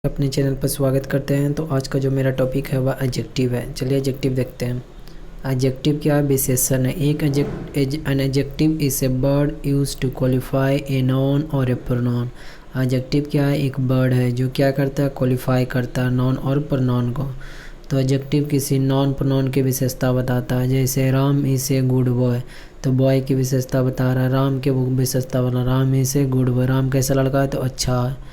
अपने चैनल पर स्वागत करते हैं। तो आज का जो मेरा टॉपिक है वह एडजेक्टिव है। चलिए एडजेक्टिव देखते हैं। एडजेक्टिव क्या है? विशेषण है। An adjective is a word used to qualify a noun और ए प्रोनाउन। एडजेक्टिव क्या है? एक वर्ड है जो क्या करता है? क्वालिफाई करता है नाउन और प्रोनाउन को। तो एडजेक्टिव किसी नाउन प्रोनाउन की विशेषता बताता है। जैसे Ram is a good boy, तो बॉय की विशेषता बता रहा है। राम के विशेषता बता, Ram is a good boy, Ram कैसा लड़का है? तो अच्छा है।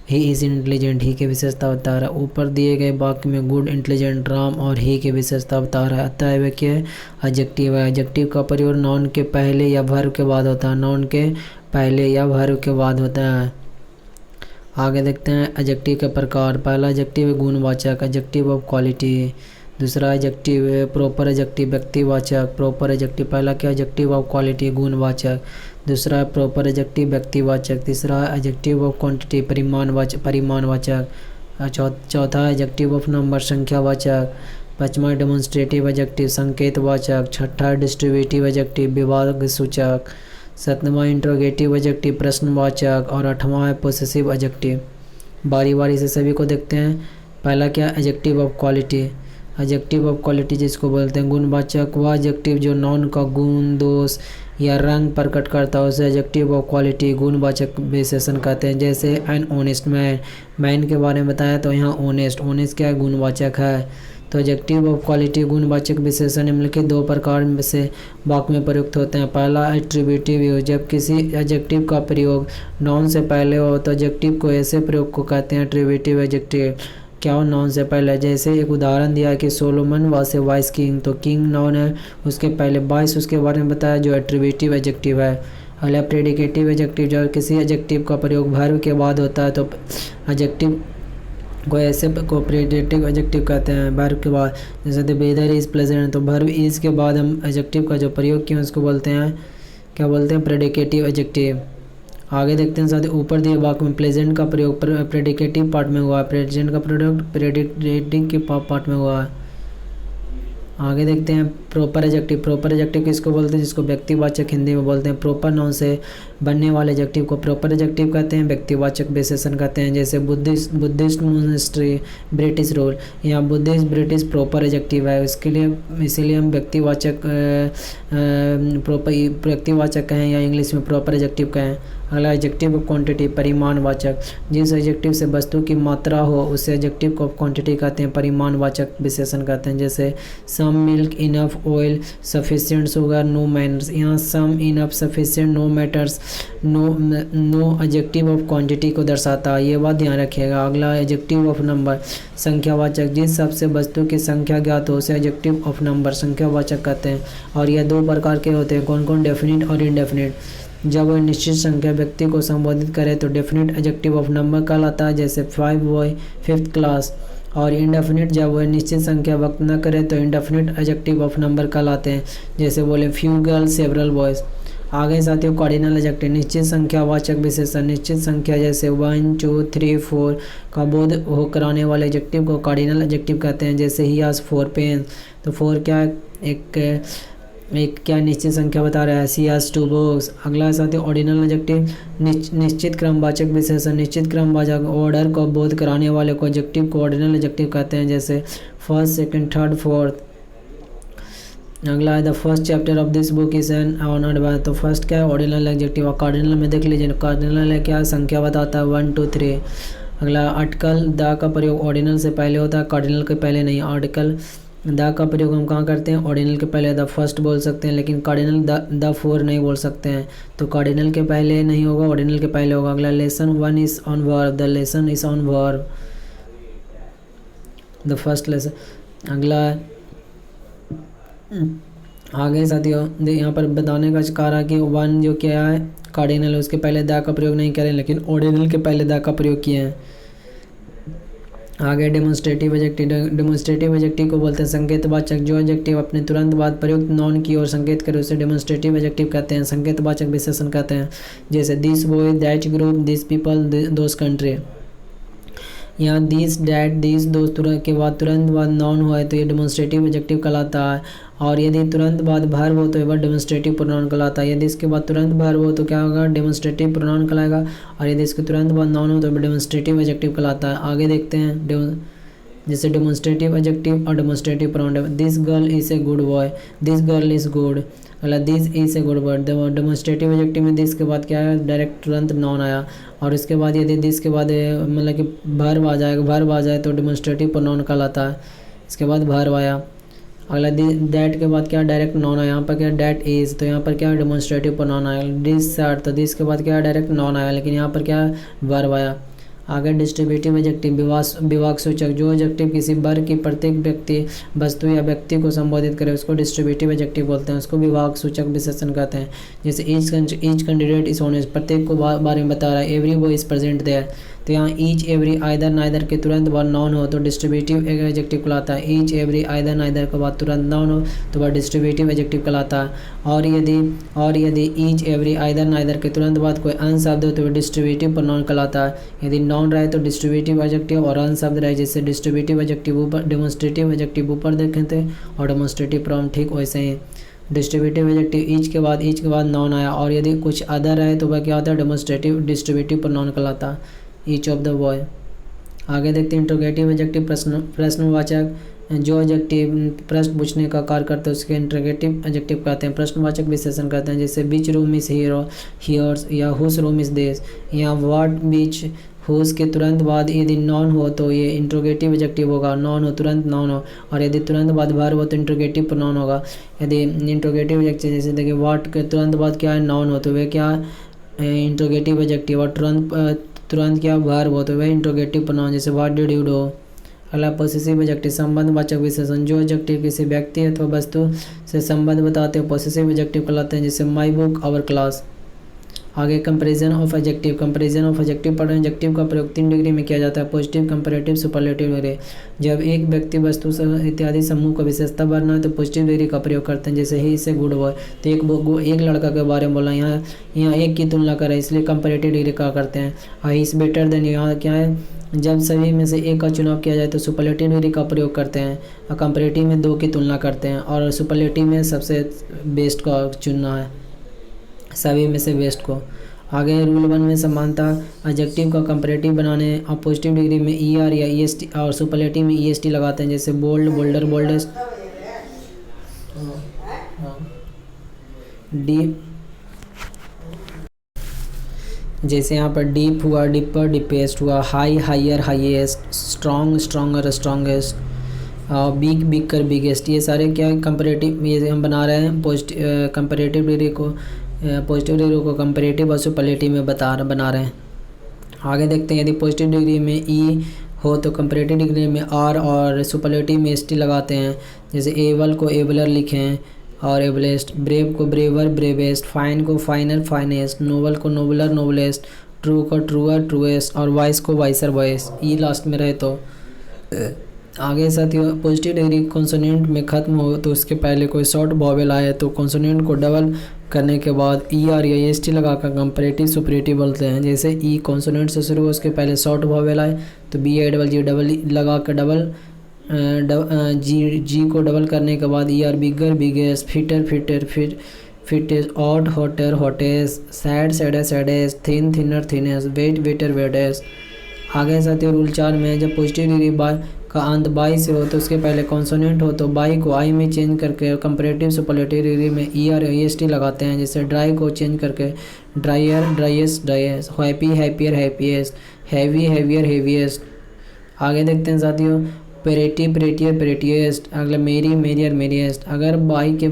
ही इज़ इंटेलिजेंट, ही की विशेषता बता रहा है। ऊपर दिए गए वाक्य में गुड, इंटेलिजेंट, राम और ही की विशेषता बता रहा है। अतः वह क्या है? एडजेक्टिव है। एडजेक्टिव का प्रयोग नाउन के पहले या वर्ब के बाद होता है। नाउन के पहले या वर्ब के बाद होता है। आगे देखते हैं एडजेक्टिव के प्रकार। पहला एडजेक्टिव है गुणवाचक, एडजेक्टिव ऑफ क्वालिटी। दूसरा एडजेक्टिव है प्रॉपर एडजेक्टिव, व्यक्तिवाचक। प्रॉपर एडजेक्टिव पहला क्या? एडजेक्टिव ऑफ क्वालिटी, गुणवाचक। दूसरा है प्रॉपर एडजेक्टिव, व्यक्तिवाचक। तीसरा है एडजेक्टिव ऑफ क्वांटिटी, परिमाणवाचक। चौथा एडजेक्टिव ऑफ नंबर, संख्यावाचक। पांचवा डेमोन्स्ट्रेटिव एडजेक्टिव, संकेतवाचक। छठा डिस्ट्रीब्यूटिव एडजेक्टिव, विभाग सूचक। सातवां इंट्रोगेटिव एडजेक्टिव, प्रश्नवाचक। और आठवां है पोसेसिव एडजेक्टिव। बारी बारी से सभी को देखते हैं। पहला क्या? Adjective of quality. Adjective of quality जिसको बोलते हैं गुणवाचक, वह एडजेक्टिव जो नाउन का गुण, दोष या रंग प्रकट करता है उसे एडजेक्टिव ऑफ क्वालिटी, गुणवाचक विशेषण कहते हैं। जैसे एन ऑनेस्ट मैन, मैन के बारे में बताया तो यहाँ ऑनेस्ट, ऑनेस्ट क्या है? गुणवाचक है। तो एडजेक्टिव ऑफ क्वालिटी, गुणवाचक विशेषण निम्नलिखित दो प्रकार में से वाक्य में प्रयुक्त होते हैं। पहला एट्रीब्यूटिव यूज, जब किसी एडजेक्टिव का प्रयोग नाउन से पहले हो तो एडजेक्टिव को ऐसे प्रयोग को कहते हैं एट्रीब्यूटिव एडजेक्टिव। क्या हो? नाउन से पहले। जैसे एक उदाहरण दिया कि Solomon was a vice king, तो किंग नाउन है, उसके पहले वाइस उसके बारे में बताया जो एट्रीब्यूटिव एडजेक्टिव है। अगला प्रेडिकेटिव एडजेक्टिव, जब किसी एडजेक्टिव का प्रयोग वर्ब के बाद होता है तो एडजेक्टिव को ऐसे को प्रेडिकेटिव एडजेक्टिव कहते हैं वर्ब के बाद। जैसे द वेदर इज़ प्लेजेंट, तो वर्ब इज़ के बाद हम एडजेक्टिव का जो प्रयोग किया उसको बोलते हैं, क्या बोलते हैं? Predicative adjective. आगे देखते हैं साथ ही ऊपर दिए वाक्य में प्लेजेंट का प्रयोग प्रेडिकेटिव पार्ट में हुआ है, प्रेजेंट का प्रयोग प्रेडिकेटिव के पार्ट में हुआ है। आगे देखते हैं प्रॉपर एडजेक्टिव। प्रॉपर एडजेक्टिव किसको बोलते हैं? जिसको व्यक्तिवाचक हिंदी में बोलते हैं। प्रॉपर नाउन से बनने वाले एडजेक्टिव को प्रॉपर एडजेक्टिव कहते हैं, व्यक्तिवाचक विशेषण कहते हैं। जैसे बुद्धिस्ट मोनेस्ट्री, ब्रिटिश रूल, यहाँ बुद्धिस्ट ब्रिटिश प्रॉपर एडजेक्टिव है, उसके लिए इसीलिए हम व्यक्तिवाचक कहें या इंग्लिश में प्रॉपर एडजेक्टिव कहें। अगला एडजेक्टिव ऑफ क्वांटिटी, परिमाणवाचक। जिस एडजेक्टिव से वस्तु की मात्रा हो उसे एडजेक्टिव को क्वांटिटी कहते हैं, परिमाणवाचक विशेषण कहते हैं। जैसे some milk, enough oil, sufficient sugar, no manners. यहाँ some, enough, sufficient, no matters, no adjective of quantity को दर्शाता है, ये बात ध्यान रखिएगा। अगला एडजेक्टिव ऑफ नंबर, संख्यावाचक। जिस सबसे वस्तु की संख्या ज्ञात हो उसे एडजेक्टिव ऑफ नंबर, संख्यावाचक कहते हैं। और यह दो प्रकार के होते हैं, कौन कौन? डेफिनिट और इनडेफिनिट। जब वह निश्चित संख्या व्यक्ति को संबोधित करे तो डेफिनिट एडजेक्टिव ऑफ नंबर कहलाता है, जैसे 5 बॉय 5th क्लास। और इनडेफिनिट जब वह निश्चित संख्या व्यक्त न करे तो इनडेफिनिट एडजेक्टिव ऑफ नंबर कहलाते हैं, जैसे बोले फ्यू गर्ल्स, सेवरल बॉयज़। आगे साथियों कार्डिनल एडजेक्टिव, निश्चित संख्यावाचक विशेषण। निश्चित संख्या जैसे 1 2 3 4 का बोध हो कराने वाले एडजेक्टिव को कार्डिनल एडजेक्टिव कहते हैं। जैसे ही हैज़ 4 पेन, तो 4 क्या है? एक क्या निश्चित संख्या बता रहा है। सी हैज़ 2 बुक्स। अगला साथी ऑर्डिनल एडजेक्टिव, निश्चित क्रमवाचक विशेषण। निश्चित क्रमवाचक ऑर्डर को बोध कराने वाले को एडजेक्टिव को ऑर्डिनल एडजेक्टिव कहते हैं, जैसे 1st 2nd 3rd 4th। अगला है the first chapter of this book is an honoured bye, तो फर्स्ट क्या है? Ordinal adjective. और कार्डिनल में देख लीजिए, कार्डिनल है क्या? संख्या बताता है 1 2 3। अगला आर्टिकल द का प्रयोग ऑर्डिनल से पहले होता है, कार्डिनल के पहले नहीं। आर्टिकल द का प्रयोग हम कहाँ करते हैं? ऑर्डिनल के पहले। द फर्स्ट बोल सकते हैं लेकिन कार्डिनल द 4 नहीं बोल सकते हैं, तो कार्डिनल के पहले नहीं होगा, ऑर्डिनल के पहले होगा। अगला lesson 1 is on verb, the lesson is on verb, the first lesson. अगला आगे साथियों यहाँ पर बताने का चाह रहा है कि 1 जो क्या है? कार्डिनल, उसके पहले द का प्रयोग नहीं करें लेकिन ऑर्डिनल के पहले द का प्रयोग किए हैं। आगे डेमोन्स्ट्रेटिव एडजेक्टिव। डेमोन्स्ट्रेटिव एडजेक्टिव को बोलते हैं संकेतवाचक। जो एडजेक्टिव अपने तुरंत बाद प्रयुक्त नाउन की ओर संकेत करे उसे डेमोन्स्ट्रेटिव एडजेक्टिव कहते हैं, संकेतवाचक विशेषण कहते हैं। जैसे this boy, that group, this people, those country. यहाँ दिस, डैट, दिस दो तुरंत के बाद तुरंत बाद नाउन हुआ है तो ये डेमोन्स्ट्रेटिव एडजेक्टिव कहलाता है। और यदि तुरंत बाद वर्ब हो तो वह डेमोन्स्ट्रेटिव प्रोनाउन कहलाता है। यदि इसके बाद तुरंत वर्ब हो तो क्या होगा, डेमोन्स्ट्रेटिव प्रोनाउन कहलाएगा। और यदि इसके तुरंत बाद नाउन हो तो वह डेमोन्स्ट्रेटिव एडजेक्टिव कहलाता है। आगे देखते हैं जैसे डेमोन्स्ट्रेटिव एडजेक्टिव और demonstrative pronoun. This girl is a good boy, this girl is good, मतलब this is a good boy. Demonstrative adjective में दिस के बाद क्या है, डायरेक्ट तुरंत नाउन आया। और इसके बाद यदि दिस के बाद मतलब कि वर्ब आ जाएगा, वर्ब आ जाए तो डेमोन्स्ट्रेटिव प्रोनाउन कहलाता है। इसके बाद वर्ब आया। अगला दैट के बाद क्या, डायरेक्ट नाउन आया। यहाँ पर क्या, डैट इज, तो यहाँ पर क्या डेमोन्स्ट्रेटिव प्रोनाउन आया। दिस सैट, तो दिस के बाद क्या डायरेक्ट नाउन आया, लेकिन यहाँ पर क्या वर्ब आया। आगे डिस्ट्रीब्यूटिव एडजेक्टिव, विभाग सूचक, जो एडजेक्टिव किसी वर्ग की प्रत्येक व्यक्ति, वस्तु या व्यक्ति को संबोधित करे उसको डिस्ट्रीब्यूटिव एडजेक्टिव बोलते हैं, उसको विभाग सूचक विशेषण कहते हैं। जैसे ईच कैंडिडेट इज ऑनेस्ट, प्रत्येक को बारे में बता रहा है। Every boy is present there, तो यहाँ ईच, एवरी, आइदर, नाइदर के तुरंत बाद नाउन हो तो डिस्ट्रीब्यूटिव एडजेक्टिव कहलाता है। ईच, एवरी, आइदर, नाइदर के बाद तुरंत नाउन हो तो वह डिस्ट्रीब्यूटिव एडजेक्टिव कहलाता है। और यदि ईच, एवरी, आइदर, नाइदर के तुरंत बाद कोई अन्य शब्द हो तो वह डिस्ट्रीब्यूटिव प्रोनाउन कहलाता है। यदि नाउन रहे तो डिस्ट्रीब्यूटिव एडजेक्टिव, और अन्य शब्द रहे जैसे डिस्ट्रीब्यूटिव एडजेक्टिव ऊपर, डेमोन्स्ट्रेटिव एडजेक्टिव ऊपर देखे थे और डेमोन्स्ट्रेटिव प्रोनाउन ठीक वैसे ही। डिस्ट्रीब्यूटिव एडजेक्टिव ईच के बाद नाउन आया, और यदि कुछ अदर है तो वह क्या होता है, डेमोन्स्ट्रेटिव डिस्ट्रीब्यूटिव प्रोनाउन कहलाता है। Each of the boy. आगे देखते हैं इंट्रोगेटिव एडजेक्टिव, प्रश्नवाचक, जो एडजेक्टिव प्रश्न पूछने का कार्य करते हैं उसके इंट्रोगेटिव एडजेक्टिव कहते हैं, प्रश्नवाचक विशेषण कहते हैं। जैसे विच रूम इज हियर्स या हुज रूम इज दिस। यहाँ व्हाट, विच, हुज के तुरंत बाद यदि नाउन हो तो ये इंट्रोगेटिव एडजेक्टिव होगा, नाउन हो तुरंत नाउन हो। और यदि तुरंत बाद वर्ब हो तो इंट्रोगेटिव प्रोनाउन होगा। यदि इंट्रोगेटिव एडजेक्टिव जैसे देखिए व्हाट के तुरंत बाद क्या है, नाउन हो तो वह क्या इंट्रोगेटिव एडजेक्टिव, और तुरंत क्या वर्ब हो तो वह इंट्रोगेटिव प्रोनाउन, जैसे व्हाट डिड यू डू। अगला पॉसेसिव एडजेक्टिव, संबंधवाचक विशेषण, जो एडजेक्टिव किसी व्यक्ति अथवा वस्तु से संबंध बताते हैं पॉसेसिव एडजेक्टिव कहलाते हैं। जैसे माई बुक, आवर क्लास। आगे comparison of adjective, comparison of adjective पर एडजेक्टिव का प्रयोग 3 डिग्री में किया जाता है, पॉजिटिव, कंपैरेटिव, सुपरलेटिव डिग्री। जब एक व्यक्ति, वस्तु इत्यादि समूह को विशेषता बढ़ना है तो पॉजिटिव डिग्री का प्रयोग करते हैं। जैसे ही इसे गुड बॉय, तो एक लड़का के बारे में बोला, यहाँ एक की तुलना करें इसलिए कंपैरेटिव डिग्री का करते हैं। और इज बेटर देन, यहाँ क्या है, जब सभी में से एक का चुनाव किया जाए तो सुपरलेटिव डिग्री का प्रयोग करते हैं। और कंपैरेटिव में 2 की तुलना करते हैं, और सुपरलेटिव में सबसे बेस्ट का चुनना है, सभी में से बेस्ट को। आगे रूल 1 में समानता, एडजेक्टिव का कंपैरेटिव बनाने और पॉजिटिव डिग्री में ER या EST और सुपरलेटिव में EST लगाते हैं। जैसे बोल्ड, बोल्डर, बोल्डेस्ट, डीप, जैसे यहाँ पर डीप हुआ, डीपर, डीपेस्ट हुआ, high, higher, highest, strong, stronger, strongest, big, bigger, biggest. ये सारे क्या कंपैरेटिव, ये हम बना रहे हैं पॉजिटिव कंपैरेटिव डिग्री को, पॉजिटिव डिग्री को कंपैरेटिव और सुपरलेटिव में बना रहे हैं। आगे देखते हैं, यदि पॉजिटिव डिग्री में E हो तो कंपैरेटिव डिग्री में R और सुपरलेटिव में ST लगाते हैं। जैसे एबल को एबलर लिखें और एबलेस्ट, ब्रेव को ब्रेवर, ब्रेवेस्ट, फाइन को फाइनर, फाइनेस्ट, नोबल को नोबलर, नोबलेस्ट, ट्रू को ट्रूअर, ट्रूएस्ट, और वाइस को वाइसर, वाइस। ई लास्ट में रहे तो। आगे साथियों, पॉजिटिव डिग्री कॉन्सोनेंट में ख़त्म हो तो उसके पहले कोई शॉर्ट वॉवेल आए तो कॉन्सोनेंट को डबल करने के बाद ER या EST लगाकर कंपैरेटिव सुपरलेटिव बोलते हैं। जैसे E कॉन्सोनेंट से शुरू हो उसके पहले शॉर्ट वॉवेल आए तो BAGG डबल लगा कर G को डबल करने के बाद ER, bigger, biggest, fitter, fitter, fittest, odd, hotter, hottest, sad, saddest, saddest, thin, thinner, thinnest, wet, wetter, wettest. आगे साथियों रूल 4 में जब पॉजिटिव डिग्री का अंत बाई से हो तो उसके पहले कॉन्सोनेंट हो तो बाई को आई में चेंज करके कंपैरेटिव सुपरलेटिव डिग्री में ER या EST लगाते हैं। जैसे ड्राई को चेंज करके dryer, driest, driest, happy, happier, happiest, heavy, heavier, heaviest. आगे देखते हैं साथियों, पेरेटिव, पेरेटियर, पेरेटिएस्ट। अगला मेरी, मेरियर, मेरिएस्ट। अगर बाई का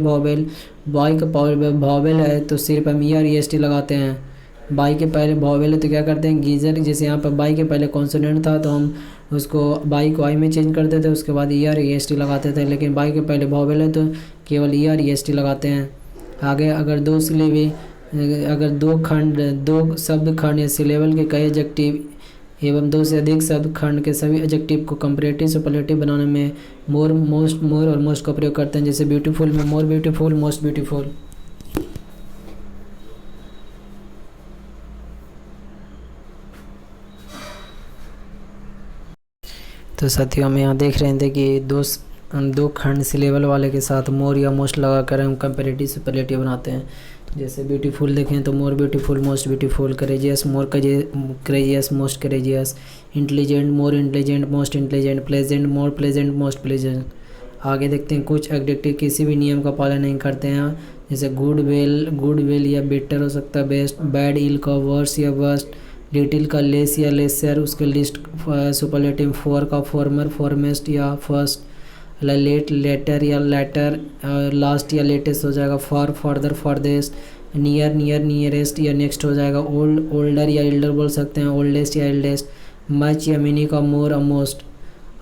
वॉवेल है तो सिर्फ हम ER EST लगाते हैं। बाई के पहले वॉवेल है तो क्या करते हैं, गीजर, जैसे यहाँ पर बाई के पहले कॉन्सोनेंट था तो हम उसको बाई को आई में चेंज करते थे, उसके बाद ER EST लगाते थे। लेकिन बाई के पहले वॉवेल है तो केवल ER EST लगाते हैं। आगे अगर दो शब्द खंड या सिलेबल के कई एडजेक्टिव एवं 2 से अधिक शब्द खंड के सभी एडजेक्टिव को कंपैरेटिव सुपरलेटिव बनाने में मोर और मोस्ट का प्रयोग करते हैं। जैसे ब्यूटीफुल में मोर ब्यूटीफुल, मोस्ट ब्यूटीफुल। तो साथियों हम यहाँ देख रहे थे कि दो खंड सिलेबल वाले के साथ मोर या मोस्ट लगा कर हम कंपेरेटिव सुपरलेटिव बनाते हैं। जैसे ब्यूटीफुल देखें तो more beautiful, most beautiful, courageous more courageous, most courageous, intelligent more intelligent, most intelligent, pleasant more pleasant, most pleasant. आगे देखते हैं कुछ एडजेक्टिव किसी भी नियम का पालन नहीं करते हैं। जैसे गुड वेल या बेटर हो सकता है बेस्ट, बैड इल का वर्स या वर्स्ट, लिटिल का लेस या लेसर, उसके लिस्ट सुपरलेटिव, फोर का फॉर्मर फॉर्मेस्ट या फर्स्ट, लेट लेटर या लेटर, लास्ट या लेटेस्ट हो जाएगा, फार फर्दर फॉरदेस्ट, नियरेस्ट या नेक्स्ट हो जाएगा, ओल्डर या एल्डर बोल सकते हैं, ओल्डेस्ट या एल्डेस्ट, मच या मिनी का मोर और मोस्ट।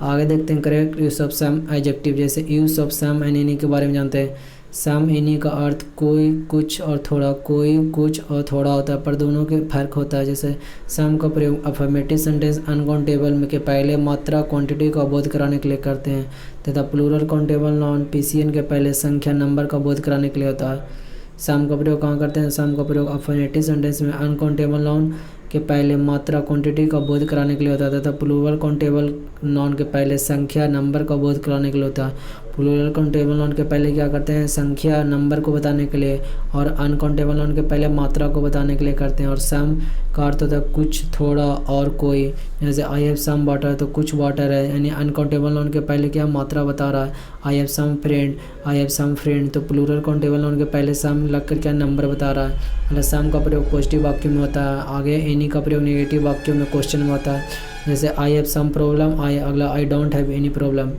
आगे देखते हैं correct use of some adjective. जैसे use of some and any के बारे में जानते हैं। सम एनी का अर्थ कोई कुछ और थोड़ा, कोई कुछ और थोड़ा होता है, पर दोनों के फर्क होता है। जैसे सम का प्रयोग अफर्मेटिव सेंटेंस अनकाउंटेबल में के पहले मात्रा क्वांटिटी का बोध कराने के लिए करते हैं, तथा प्लूरल काउंटेबल नाउन पीसीएन के पहले संख्या नंबर का बोध कराने के लिए होता है। सम का प्रयोग कहाँ करते हैं? सम का प्रयोग अफर्मेटिव सेंटेंस में अनकाउंटेबल नाउन के पहले मात्रा क्वांटिटी का बोध कराने के लिए होता है, तथा प्लूरल काउंटेबल नाउन के पहले संख्या नंबर का बोध कराने के लिए होता है। प्लूरल काउंटेबल नाउन के पहले क्या करते हैं? संख्या नंबर को बताने के लिए, और अनकाउंटेबल नाउन के पहले मात्रा को बताने के लिए करते हैं। और सम का अर्थ होता है कुछ, थोड़ा और कोई। जैसे आई हैव सम वाटर तो कुछ वाटर है, यानी अनकाउंटेबल नाउन के पहले क्या मात्रा बता रहा है। I have some friend, I have some friend तो प्लूरल काउंटेबल नाउन के पहले सम लगकर क्या नंबर बता रहा है। मतलब सम का प्रयोग पॉजिटिव वाक्य में होता है। आगे एनी का प्रयोग नेगेटिव वाक्यों में क्वेश्चन में होता है। जैसे आई हैव सम प्रॉब्लम, अगला I don't have any problem,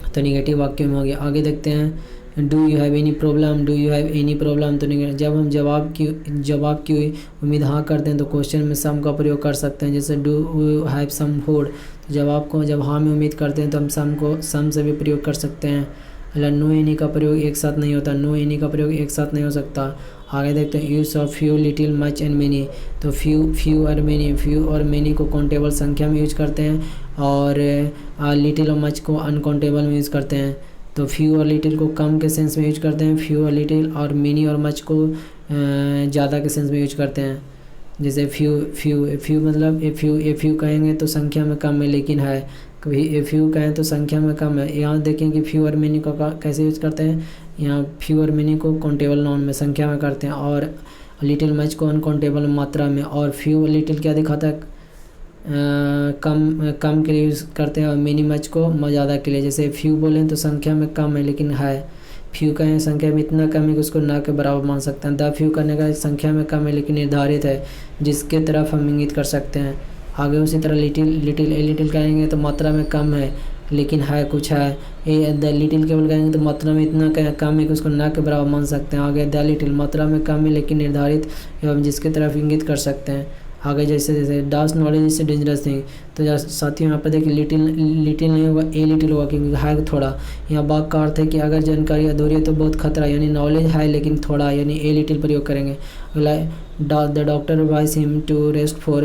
तो निगेटिव वाक्य में हो गया। आगे देखते हैं do you have any problem, do you have any problem तो जब हम जवाब की उम्मीद हाँ करते हैं तो क्वेश्चन में सम का प्रयोग कर सकते हैं। जैसे do you have some food, तो जवाब को जब हाँ में उम्मीद करते हैं तो हम सम से भी प्रयोग कर सकते हैं। नो एनी का प्रयोग एक साथ नहीं होता, नो एनी का प्रयोग एक साथ नहीं हो सकता। आगे देखते हैं use of few, little, much and many, तो फ्यू और मेनी को काउंटेबल संख्या में यूज करते हैं, और लिटिल और मच को अनकाउंटेबल में यूज करते हैं। तो फ्यू और लिटिल को कम के सेंस में यूज करते हैं, फ्यू और लिटिल, और मेनी और मच को ज़्यादा के सेंस में यूज करते हैं। जैसे फ्यू मतलब ए फ्यू कहेंगे तो संख्या में कम है लेकिन है, कभी ए फ्यू कहें तो संख्या में कम है। यहाँ देखें कि फ्यू और मेनी को कैसे यूज करते हैं। यहाँ फ्यू और मेनी को काउंटेबल नाउन में संख्या में करते हैं, और लिटिल मच को अनकाउंटेबल मात्रा में, और फ्यू और लिटिल क्या दिखाता है कम के लिए यूज़ करते हैं, और मिनी मच को ज़्यादा के लिए। जैसे फ्यू बोलें तो संख्या में कम है लेकिन है, फ्यू कहें संख्या में इतना कम है कि उसको ना के बराबर मान सकते हैं। द फ्यू करने का संख्या में कम है लेकिन निर्धारित है, जिसके तरफ हम इंगित कर सकते हैं। आगे उसी तरह लिटिल कहेंगे तो मात्रा में कम है लेकिन है कुछ है। द लिटिल केवल कहेंगे तो मात्रा में इतना कम है कि उसको ना के बराबर मान सकते हैं। आगे द लिटिल मात्रा में कम है लेकिन निर्धारित एवं जिसके तरफ इंगित कर सकते हैं। आगे जैसे dance knowledge is dangerous thing, तो साथियों यहाँ पर देखिए लिटिल नहीं होगा, ए लिटिल होगा क्योंकि है थोड़ा। यहाँ बात का अर्थ है कि अगर जानकारी अधूरी है तो बहुत खतरा, यानी नॉलेज है लेकिन थोड़ा, यानी ए लिटिल प्रयोग करेंगे। अगला the doctor advise him to rest for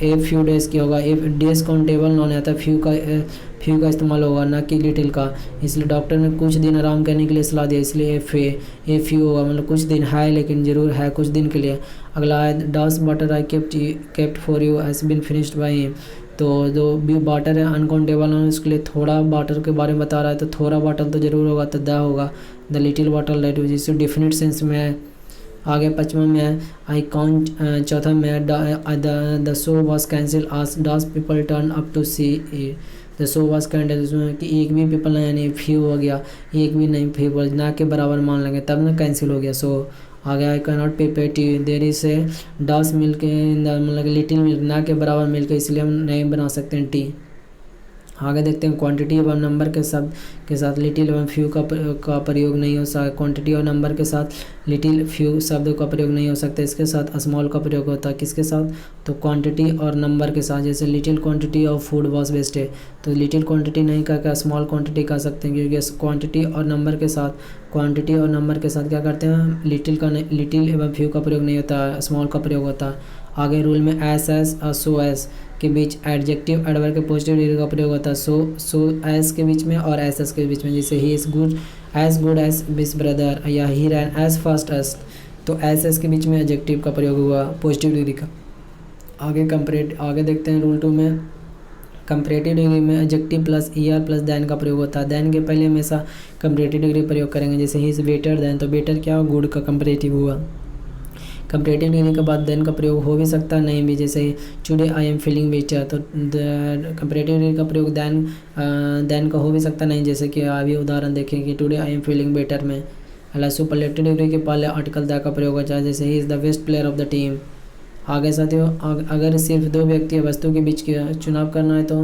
a few days की होगा। ए डेज काउंटेबल नाउन आता है, फ्यू का इस्तेमाल होगा ना कि लिटिल का, इसलिए डॉक्टर ने कुछ दिन आराम करने के लिए सलाह दिया, इसलिए ए फ्यू होगा, मतलब कुछ दिन है लेकिन ज़रूर है कुछ दिन के लिए। अगला है डास water I kept for you has been finished by him, तो जो भी वाटर है अनकाउंटेबल नाउन, उसके लिए थोड़ा वाटर के बारे में बता रहा है तो थोड़ा वाटर तो ज़रूर होगा, तो द होगा। द लिटिल वाटर दैट जिससे डिफिनिट सेंस में है। आगे पचवा में है आई काउंट, चौथा में है the show was cancelled as डास people turn up to see the show was cancelled, उसमें कि एक भी पीपल नहीं, यानी फ्यू हो गया, एक भी नहीं पीपल ना के बराबर मान लेंगे तब ना कैंसिल हो गया। सो आगे आई कैन नॉट पे टी देर इज से डास मिल्क मतलब लिटिल मिल्क ना के बराबर मिल्क, इसलिए हम नहीं बना सकते हैं टी। आगे देखते हैं क्वांटिटी एवं नंबर के शब्द के साथ लिटिल एवं फ्यू का प्रयोग नहीं हो सकता। क्वांटिटी और नंबर के साथ लिटिल फ्यू शब्द का प्रयोग नहीं हो सकता, इसके साथ स्मॉल का प्रयोग होता है। किसके साथ? तो क्वांटिटी और नंबर के साथ। जैसे little quantity of food was wasted, तो लिटिल क्वांटिटी नहीं कहकर स्मॉल क्वांटिटी कह सकते हैं, क्योंकि क्वांटिटी और नंबर के साथ क्या करते हैं, लिटिल एवं फ्यू का प्रयोग नहीं होता है, स्मॉल का प्रयोग होता है। आगे रूल में एस और सो एस के बीच एडजेक्टिव एडवर्ब के पॉजिटिव डिग्री का प्रयोग होता है। सो एस के बीच में और एस के बीच में। जैसे he is good as his brother, या he ran as fast as, तो एस के बीच में एडजेक्टिव का प्रयोग हुआ पॉजिटिव डिग्री का। आगे देखते हैं रूल 2 में कंपैरेटिव डिग्री में adjective plus E R plus than का प्रयोग होता है। देन के पहले हमेशा कंपैरेटिव डिग्री प्रयोग करेंगे। जैसे ही इज़ बेटर देन, तो बेटर क्या हुआ, गुड का कंपैरेटिव हुआ। कंपैरेटिव डिग्री के बाद देन का प्रयोग हो भी सकता है, नहीं भी। जैसे today I am feeling better, तो कंपैरेटिव डिग्री का प्रयोग देन का हो भी सकता नहीं। जैसे कि अभी उदाहरण देखें कि today I am feeling better में सुपरलेटिव डिग्री के पहले आर्टिकल द का प्रयोग होता है। जैसे he is the best player of the team. आगे साथियों, अगर सिर्फ दो व्यक्ति या वस्तु के बीच चुनाव करना है तो